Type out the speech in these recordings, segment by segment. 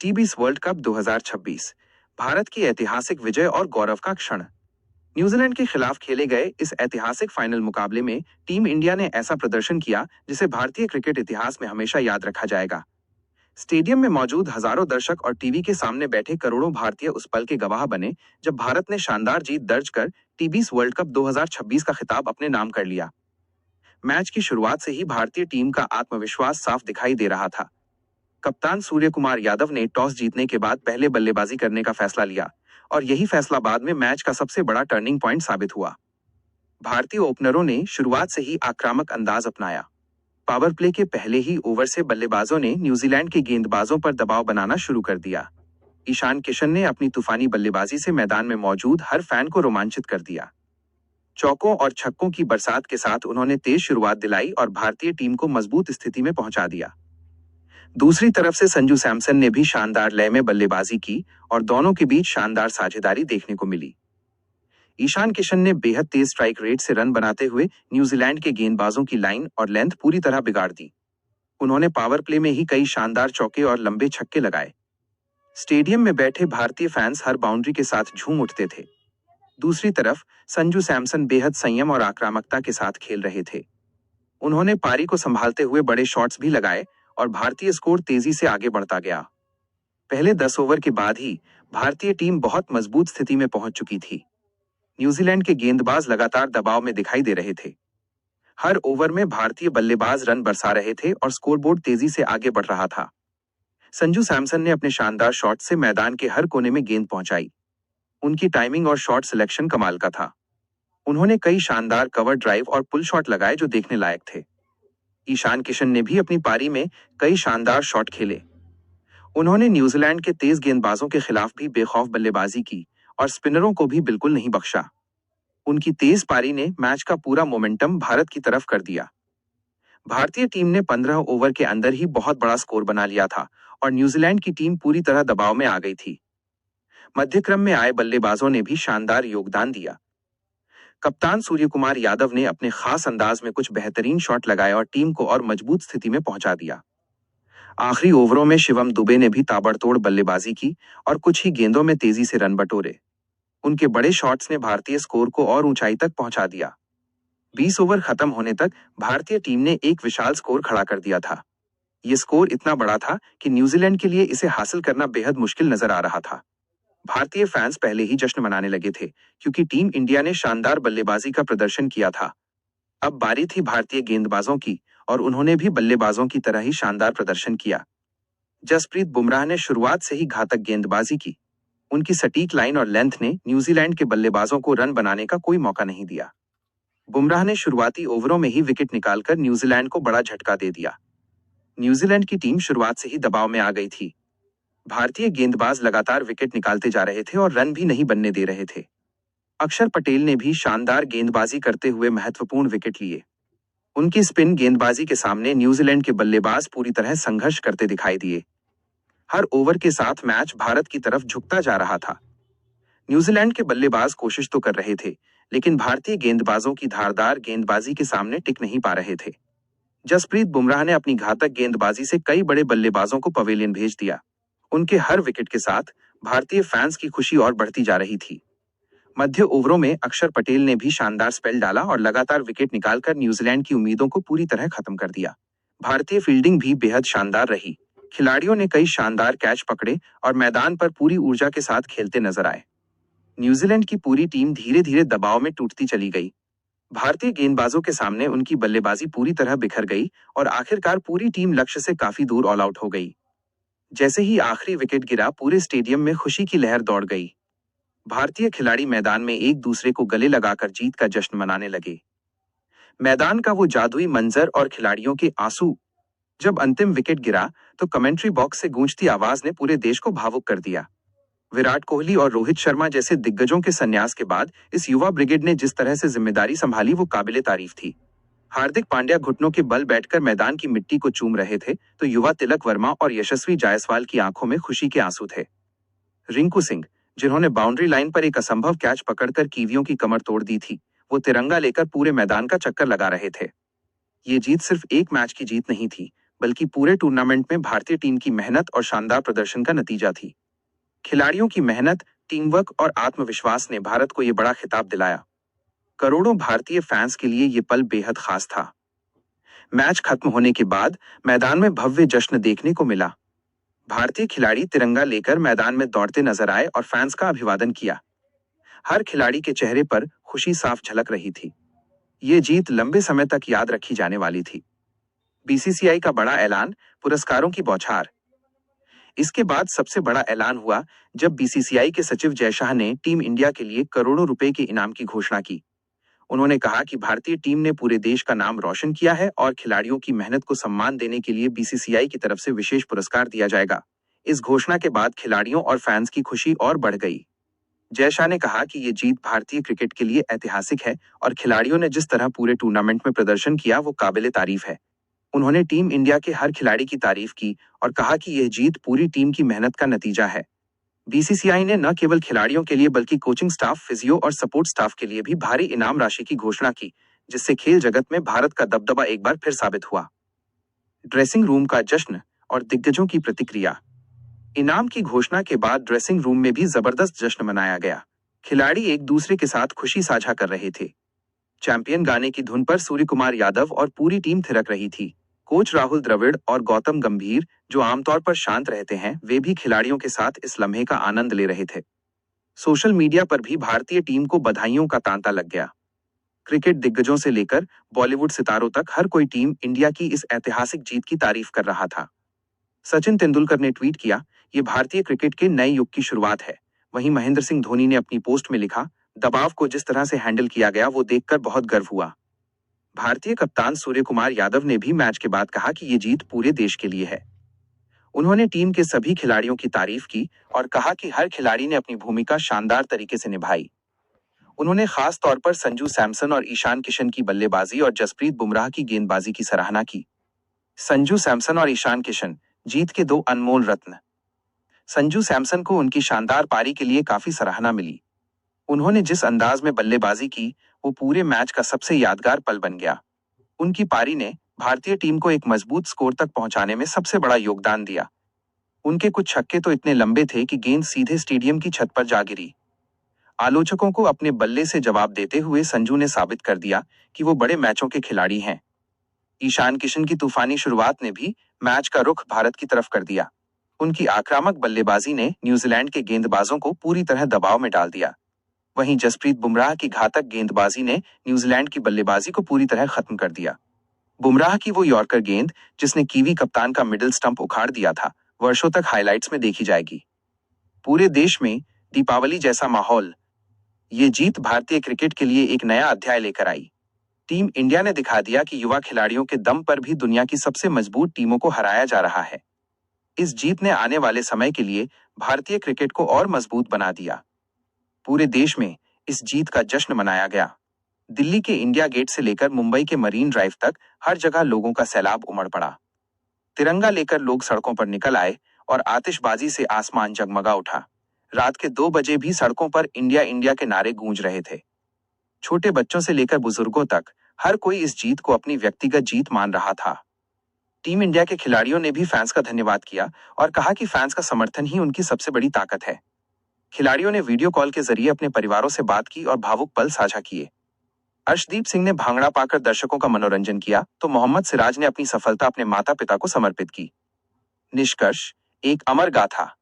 टी20 world cup 2026 Bharat की ऐतिहासिक विजय और गौरव का क्षण। न्यूजीलैंड के खिलाफ खेले गए इस ऐतिहासिक फाइनल मुकाबले में टीम इंडिया ने ऐसा प्रदर्शन किया जिसे भारतीय क्रिकेट इतिहास में हमेशा याद रखा जाएगा। स्टेडियम में मौजूद हजारों दर्शक और टीवी के सामने बैठे करोड़ों भारतीय उस पल के गवाह बने जब भारत ने शानदार जीत दर्ज कर टी20 वर्ल्ड कप 2026 का खिताब अपने नाम कर लिया। मैच की शुरुआत से ही भारतीय टीम का आत्मविश्वास साफ दिखाई दे रहा था। कप्तान सूर्य कुमार यादव ने टॉस जीतने के बाद पहले बल्लेबाजी करने का फैसला लिया और यही फैसला बाद में मैच का सबसे बड़ा टर्निंग पॉइंट साबित हुआ। भारतीय ओपनरों ने शुरुआत से ही आक्रामक अंदाज अपनाया। पावर प्ले के पहले ही ओवर से बल्लेबाजों ने न्यूजीलैंड के गेंदबाजों पर दबाव बनाना शुरू कर दिया। ईशान किशन ने अपनी तूफानी बल्लेबाजी से मैदान में मौजूद हर फैन को रोमांचित कर दिया। चौकों और छक्कों की बरसात के साथ उन्होंने तेज शुरुआत दिलाई और भारतीय टीम को मजबूत स्थिति में पहुंचा दिया। दूसरी तरफ से संजू सैमसन ने भी शानदार लय में बल्लेबाजी की और दोनों के बीच शानदार साझेदारी देखने को मिली। ईशान किशन ने बेहद तेज स्ट्राइक रेट से रन बनाते हुए न्यूजीलैंड के गेंदबाजों की लाइन और लेंथ पूरी तरह बिगाड़ दी। उन्होंने पावर प्ले में ही कई शानदार चौके और लंबे छक्के लगाए। स्टेडियम में बैठे भारतीय फैंस हर बाउंड्री के साथ झूम उठते थे। दूसरी तरफ संजू सैमसन बेहद संयम और आक्रामकता के साथ खेल रहे थे। उन्होंने पारी को संभालते हुए बड़े शॉट्स भी लगाए और भारतीय स्कोर तेजी से आगे बढ़ता गया। पहले 10 ओवर के बाद ही भारतीय टीम बहुत मजबूत स्थिति में पहुंच चुकी थी। न्यूजीलैंड के गेंदबाज लगातार दबाव में दिखाई दे रहे थे। हर ओवर में भारतीय बल्लेबाज रन बरसा रहे थे और स्कोरबोर्ड तेजी से आगे बढ़ रहा था। संजू सैमसन ने अपने शानदार शॉट से मैदान के हर कोने में गेंद पहुंचाई। उनकी टाइमिंग और शॉट सिलेक्शन कमाल का था। उन्होंने कई शानदार कवर ड्राइव और पुल शॉट लगाए जो देखने लायक थे। ईशान किशन ने भी अपनी पारी में कई शानदार शॉट खेले। उन्होंने न्यूजीलैंड के तेज गेंदबाजों के खिलाफ भी बेखौफ बल्लेबाजी की और स्पिनरों को भी बिल्कुल नहीं बख्शा। उनकी तेज पारी ने मैच का पूरा मोमेंटम भारत की तरफ कर दिया। भारतीय टीम ने 15 ओवर के अंदर ही बहुत बड़ा स्कोर बना लिया था और न्यूजीलैंड की टीम पूरी तरह दबाव में आ गई थी। मध्यक्रम में आए बल्लेबाजों ने भी शानदार योगदान दिया। कप्तान सूर्य कुमार यादव ने अपने खास अंदाज में कुछ बेहतरीन शॉट लगाए और टीम को और मजबूत स्थिति में पहुंचा दिया। आखिरी ओवरों में शिवम दुबे ने भी ताबड़तोड़ बल्लेबाजी की और कुछ ही गेंदों में तेजी से रन बटोरे। उनके बड़े शॉट्स ने भारतीय स्कोर को और ऊंचाई तक पहुंचा दिया। 20 ओवर खत्म होने तक भारतीय टीम ने एक विशाल स्कोर खड़ा कर दिया था। ये स्कोर इतना बड़ा था कि न्यूजीलैंड के लिए इसे हासिल करना बेहद मुश्किल नजर आ रहा था। भारतीय फैंस पहले ही जश्न मनाने लगे थे क्योंकि टीम इंडिया ने शानदार बल्लेबाजी का प्रदर्शन किया था। अब बारी थी भारतीय गेंदबाजों की और उन्होंने भी बल्लेबाजों की तरह ही शानदार प्रदर्शन किया। जसप्रीत बुमराह ने शुरुआत से ही घातक गेंदबाजी की। उनकी सटीक लाइन और लेंथ ने न्यूजीलैंड के बल्लेबाजों को रन बनाने का कोई मौका नहीं दिया। बुमराह ने शुरुआती ओवरों में ही विकेट निकालकर न्यूजीलैंड को बड़ा झटका दे दिया। न्यूजीलैंड की टीम शुरुआत से ही दबाव में आ गई थी। भारतीय गेंदबाज लगातार विकेट निकालते जा रहे थे और रन भी नहीं बनने दे रहे थे। अक्षर पटेल ने भी शानदार गेंदबाजी करते हुए महत्वपूर्ण विकेट लिए। उनकी स्पिन गेंदबाजी के सामने न्यूजीलैंड के बल्लेबाज पूरी तरह संघर्ष करते दिखाई दिए। हर ओवर के साथ मैच भारत की तरफ झुकता जा रहा था। न्यूजीलैंड के बल्लेबाज कोशिश तो कर रहे थे, लेकिन भारतीय गेंदबाजों की धारदार गेंदबाजी के सामने टिक नहीं पा रहे थे। जसप्रीत बुमराह ने अपनी घातक गेंदबाजी से कई बड़े बल्लेबाजों को पवेलियन भेज दिया। उनके हर विकेट के साथ भारतीय फैंस की खुशी और बढ़ती जा रही थी। मध्य ओवरों में अक्षर पटेल ने भी शानदार स्पेल डाला और लगातार विकेट निकालकर न्यूजीलैंड की उम्मीदों को पूरी तरह खत्म कर दिया। भारतीय फील्डिंग भी बेहद शानदार रही। खिलाड़ियों ने कई शानदार कैच पकड़े और मैदान पर पूरी ऊर्जा के साथ खेलते नजर आए। न्यूजीलैंड की पूरी टीम धीरे धीरे दबाव में टूटती चली गई। भारतीय गेंदबाजों के सामने उनकी बल्लेबाजी पूरी तरह बिखर गई और आखिरकार पूरी टीम लक्ष्य से काफी दूर ऑल आउट हो गई। जैसे ही आखिरी विकेट गिरा, पूरे स्टेडियम में खुशी की लहर दौड़ गई। भारतीय खिलाड़ी मैदान में एक दूसरे को गले लगाकर जीत का जश्न मनाने लगे। मैदान का वो जादुई मंजर और खिलाड़ियों के आंसू। जब अंतिम विकेट गिरा तो कमेंट्री बॉक्स से गूंजती आवाज ने पूरे देश को भावुक कर दिया। विराट कोहली और रोहित शर्मा जैसे दिग्गजों के संन्यास के बाद इस युवा ब्रिगेड ने जिस तरह से जिम्मेदारी संभाली वो काबिले तारीफ थी। हार्दिक पांड्या घुटनों के बल बैठकर मैदान की मिट्टी को चूम रहे थे तो युवा तिलक वर्मा और यशस्वी जायसवाल की आंखों में खुशी के आंसू थे। रिंकू सिंह, जिन्होंने बाउंड्री लाइन पर एक असंभव कैच पकड़कर कीवियों की कमर तोड़ दी थी, वो तिरंगा लेकर पूरे मैदान का चक्कर लगा रहे थे। ये जीत सिर्फ एक मैच की जीत नहीं थी, बल्कि पूरे टूर्नामेंट में भारतीय टीम की मेहनत और शानदार प्रदर्शन का नतीजा थी। खिलाड़ियों की मेहनत, टीमवर्क और आत्मविश्वास ने भारत को ये बड़ा खिताब दिलाया। करोड़ों भारतीय फैंस के लिए ये पल बेहद खास था। मैच खत्म होने के बाद मैदान में भव्य जश्न देखने को मिला। भारतीय खिलाड़ी तिरंगा लेकर मैदान में दौड़ते नजर आए और फैंस का अभिवादन किया। हर खिलाड़ी के चेहरे पर खुशी साफ झलक रही थी। ये जीत लंबे समय तक याद रखी जाने वाली थी। बीसीसीआई का बड़ा ऐलान, पुरस्कारों की बौछार। इसके बाद सबसे बड़ा ऐलान हुआ जब बीसीसीआई के सचिव जय शाह ने टीम इंडिया के लिए करोड़ों रुपए के इनाम की घोषणा की। उन्होंने कहा कि भारतीय टीम ने पूरे देश का नाम रोशन किया है और खिलाड़ियों की मेहनत को सम्मान देने के लिए बीसीसीआई की तरफ से विशेष पुरस्कार दिया जाएगा। इस घोषणा के बाद खिलाड़ियों और फैंस की खुशी और बढ़ गई। जय शाह ने कहा कि ये जीत भारतीय क्रिकेट के लिए ऐतिहासिक है और खिलाड़ियों ने जिस तरह पूरे टूर्नामेंट में प्रदर्शन किया वो काबिले तारीफ है। उन्होंने टीम इंडिया के हर खिलाड़ी की तारीफ की और कहा कि यह जीत पूरी टीम की मेहनत का नतीजा है। बीसीसीआई ने न केवल खिलाड़ियों के लिए बल्कि कोचिंग स्टाफ, फिजियो और सपोर्ट स्टाफ के लिए भी भारी इनाम राशि की घोषणा की, जिससे खेल जगत में भारत का दबदबा एक बार फिर साबित हुआ। ड्रेसिंग रूम का जश्न और दिग्गजों की प्रतिक्रिया। इनाम की घोषणा के बाद ड्रेसिंग रूम में भी जबरदस्त जश्न मनाया गया। खिलाड़ी एक दूसरे के साथ खुशी साझा कर रहे थे। चैंपियन गाने की धुन पर सूर्य कुमार यादव और पूरी टीम थिरक रही थी। कोच राहुल द्रविड़ और गौतम गंभीर, जो आमतौर पर शांत रहते हैं, वे भी खिलाड़ियों के साथ इस लम्हे का आनंद ले रहे थे। सोशल मीडिया पर भी भारतीय टीम को बधाइयों का तांता लग गया। क्रिकेट दिग्गजों से लेकर बॉलीवुड सितारों तक हर कोई टीम इंडिया की इस ऐतिहासिक जीत की तारीफ कर रहा था। सचिन तेंदुलकर ने ट्वीट किया, ये भारतीय क्रिकेट के नए युग की शुरुआत है। वहीं महेंद्र सिंह धोनी ने अपनी पोस्ट में लिखा, दबाव को जिस तरह से हैंडल किया गया वो देखकर बहुत गर्व हुआ। भारतीय कप्तान सूर्य कुमार यादव ने भी मैच के बाद कहा कि ये जीत पूरे देश के लिए है। उन्होंने टीम के सभी खिलाड़ियों की तारीफ की और कहा कि हर खिलाड़ी ने अपनी भूमिका शानदार तरीके से निभाई। उन्होंने खास तौर पर संजू सैमसन और ईशान किशन की बल्लेबाजी और जसप्रीत बुमराह की गेंदबाजी की सराहना की। संजू सैमसन और ईशान किशन, जीत के दो अनमोल रत्न। संजू सैमसन को उनकी शानदार पारी के लिए काफी सराहना मिली। उन्होंने जिस अंदाज में बल्लेबाजी की वो पूरे मैच का सबसे यादगार पल बन गया। उनकी पारी ने भारतीय टीम को एक मजबूत स्कोर तक पहुंचाने में सबसे बड़ा योगदान दिया। उनके कुछ छक्के तो इतने लंबे थे कि गेंद सीधे स्टेडियम की छत पर जा गिरी। आलोचकों को अपने बल्ले से जवाब देते हुए संजू ने साबित कर दिया कि वो बड़े मैचों के खिलाड़ी हैं। ईशान किशन की तूफानी शुरुआत ने भी मैच का रुख भारत की तरफ कर दिया। उनकी आक्रामक बल्लेबाजी ने न्यूजीलैंड के गेंदबाजों को पूरी तरह दबाव में डाल दिया। वहीं जसप्रीत बुमराह की घातक गेंदबाजी ने न्यूजीलैंड की बल्लेबाजी को पूरी तरह खत्म कर दिया। बुमराह की वो यॉर्कर गेंद, जिसने कीवी कप्तान का मिडिल स्टंप उखाड़ दिया था, वर्षों तक हाइलाइट्स में देखी जाएगी। पूरे देश में दीपावली जैसा माहौल। ये जीत भारतीय क्रिकेट के लिए एक नया अध्याय लेकर आई। टीम इंडिया ने दिखा दिया कि युवा खिलाड़ियों के दम पर भी दुनिया की सबसे मजबूत टीमों को हराया जा रहा है। इस जीत ने आने वाले समय के लिए भारतीय क्रिकेट को और मजबूत बना दिया। पूरे देश में इस जीत का जश्न मनाया गया। दिल्ली के इंडिया गेट से लेकर मुंबई के मरीन ड्राइव तक हर जगह लोगों का सैलाब उमड़ पड़ा। तिरंगा लेकर लोग सड़कों पर निकल आए और आतिशबाजी से आसमान जगमगा उठा। रात के 2 बजे भी सड़कों पर इंडिया इंडिया के नारे गूंज रहे थे। छोटे बच्चों से लेकर बुजुर्गों तक हर कोई इस जीत को अपनी व्यक्तिगत जीत मान रहा था। टीम इंडिया के खिलाड़ियों ने भी फैंस का धन्यवाद किया और कहा कि फैंस का समर्थन ही उनकी सबसे बड़ी ताकत है। खिलाड़ियों ने वीडियो कॉल के जरिए अपने परिवारों से बात की और भावुक पल साझा किए। अर्शदीप सिंह ने भांगड़ा पाकर दर्शकों का मनोरंजन किया तो मोहम्मद सिराज ने अपनी सफलता अपने माता पिता को समर्पित की। निष्कर्ष, एक अमर गाथा।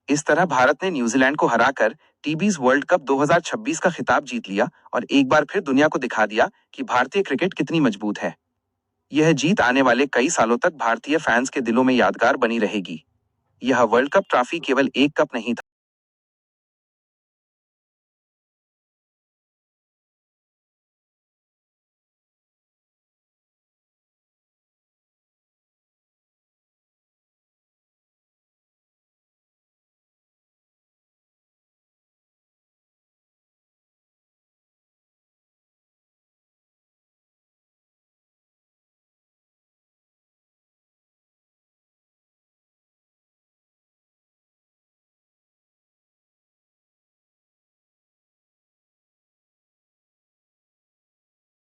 इस तरह भारत ने न्यूजीलैंड को हराकर टीबीज वर्ल्ड कप 2026 का खिताब जीत लिया और एक बार फिर दुनिया को दिखा दिया कि भारतीय क्रिकेट कितनी मजबूत है। यह जीत आने वाले कई सालों तक भारतीय फैंस के दिलों में यादगार बनी रहेगी। यह वर्ल्ड कप ट्रॉफी केवल एक कप नहीं था।